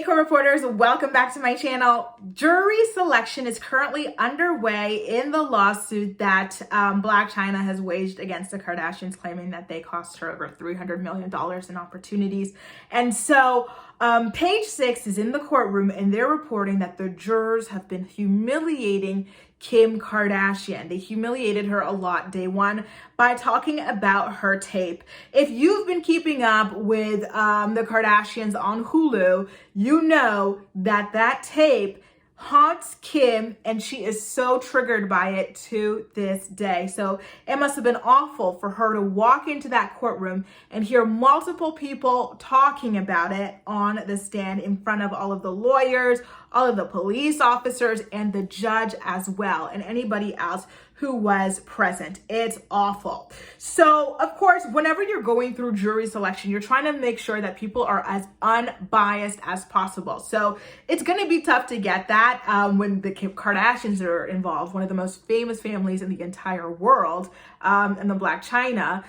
Hey co-reporters, welcome back to my channel. Jury selection is currently underway in the lawsuit that Blac Chyna has waged against the Kardashians, claiming that they cost her over $300 million in opportunities. And so Page 6 is in the courtroom and they're reporting that the jurors have been humiliating Kim Kardashian. They humiliated her a lot day one by talking about her tape. If you've been keeping up with the Kardashians on Hulu, you know that that tape haunts Kim and she is so triggered by it to this day. So it must have been awful for her to walk into that courtroom and hear multiple people talking about it on the stand in front of all of the lawyers, all of the police officers, and the judge as well, and anybody else who was present. It's awful. So of course, whenever you're going through jury selection, you're trying to make sure that people are as unbiased as possible. So it's going to be tough to get that when the Kim Kardashians are involved, one of the most famous families in the entire world, and the Blac Chyna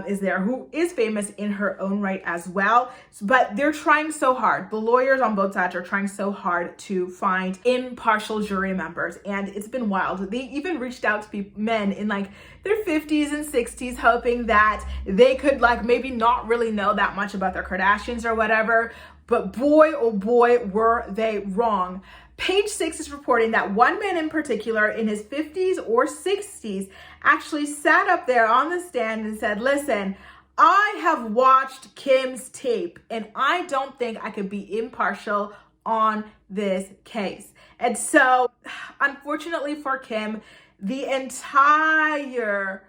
is there, who is famous in her own right as well. But they're trying so hard. The lawyers on both sides are trying so hard to find impartial jury members. And it's been wild. They even reached out to men in like their 50s and 60s, hoping that they could like maybe not really know that much about their Kardashians or whatever. But boy, oh boy, were they wrong. Page 6 is reporting that one man in particular in his 50s or 60s actually sat up there on the stand and said, listen, I have watched Kim's tape and I don't think I could be impartial on this case. And so unfortunately for Kim, the entire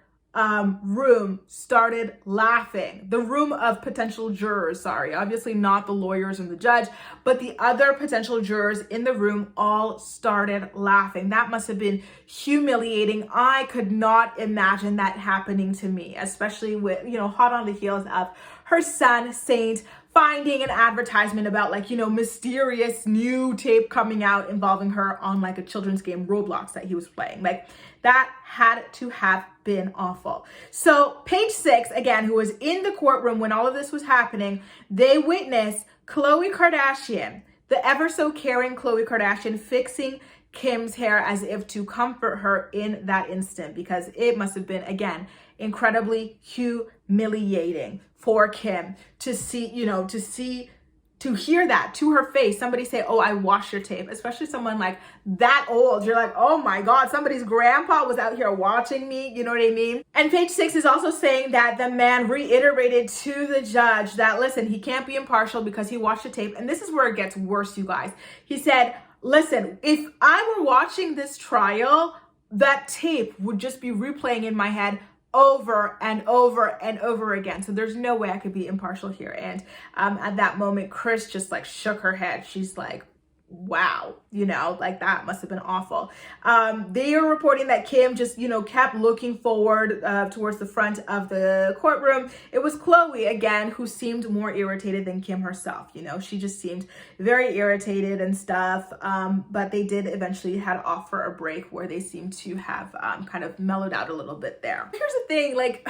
room started laughing. The room of potential jurors, sorry, obviously not the lawyers and the judge, but the other potential jurors in the room all started laughing. That must have been humiliating. I could not imagine that happening to me, especially with, hot on the heels of her son, Saint, finding an advertisement about mysterious new tape coming out involving her on like a children's game, Roblox, that he was playing. Like that had to have been awful. So Page 6, again, who was in the courtroom when all of this was happening, they witnessed Khloe Kardashian, the ever so caring Khloe Kardashian, fixing Kim's hair as if to comfort her in that instant, because it must have been, again, incredibly humiliating for Kim to see, to hear that to her face, somebody say, oh, I watched your tape, especially someone like that old. You're like, oh my God, somebody's grandpa was out here watching me. You know what I mean? And Page 6 is also saying that the man reiterated to the judge that, listen, he can't be impartial because he watched the tape. And this is where it gets worse, you guys. He said, listen, if I were watching this trial, that tape would just be replaying in my head over and over and over again. So there's no way I could be impartial here. And at that moment, Kris just like shook her head. She's like, wow, like that must have been awful. They are reporting that Kim just, kept looking forward towards the front of the courtroom. It was Khloe, again, who seemed more irritated than Kim herself. She just seemed very irritated and stuff. But they did eventually had to offer a break where they seemed to have kind of mellowed out a little bit there. Here's the thing, like,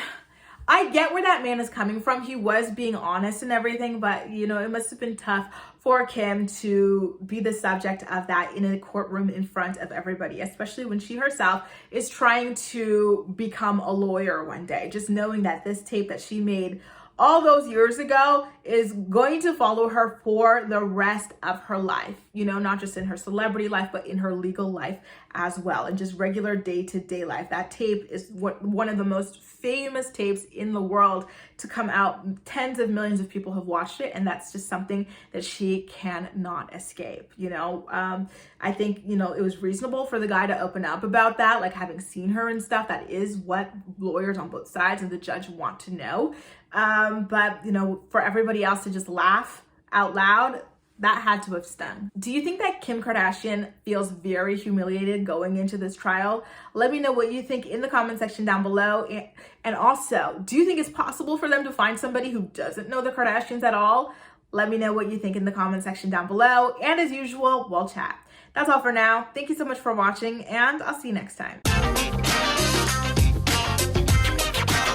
I get where that man is coming from. He was being honest and everything, but it must have been tough for Kim to be the subject of that in a courtroom in front of everybody, especially when she herself is trying to become a lawyer one day. Just knowing that this tape that she made all those years ago is going to follow her for the rest of her life, not just in her celebrity life, but in her legal life as well, and just regular day-to-day life. That tape is one of the most famous tapes in the world to come out. Tens of millions of people have watched it, and that's just something that she cannot escape. I think, it was reasonable for the guy to open up about that, like having seen her and stuff. That is what lawyers on both sides and the judge want to know. But for everybody else to just laugh out loud, that had to have stung. Do you think that Kim Kardashian feels very humiliated going into this trial? Let me know what you think in the comment section down below. And also, do you think it's possible for them to find somebody who doesn't know the Kardashians at all? Let me know what you think in the comment section down below. And as usual, we'll chat. That's all for now. Thank you so much for watching, and I'll see you next time.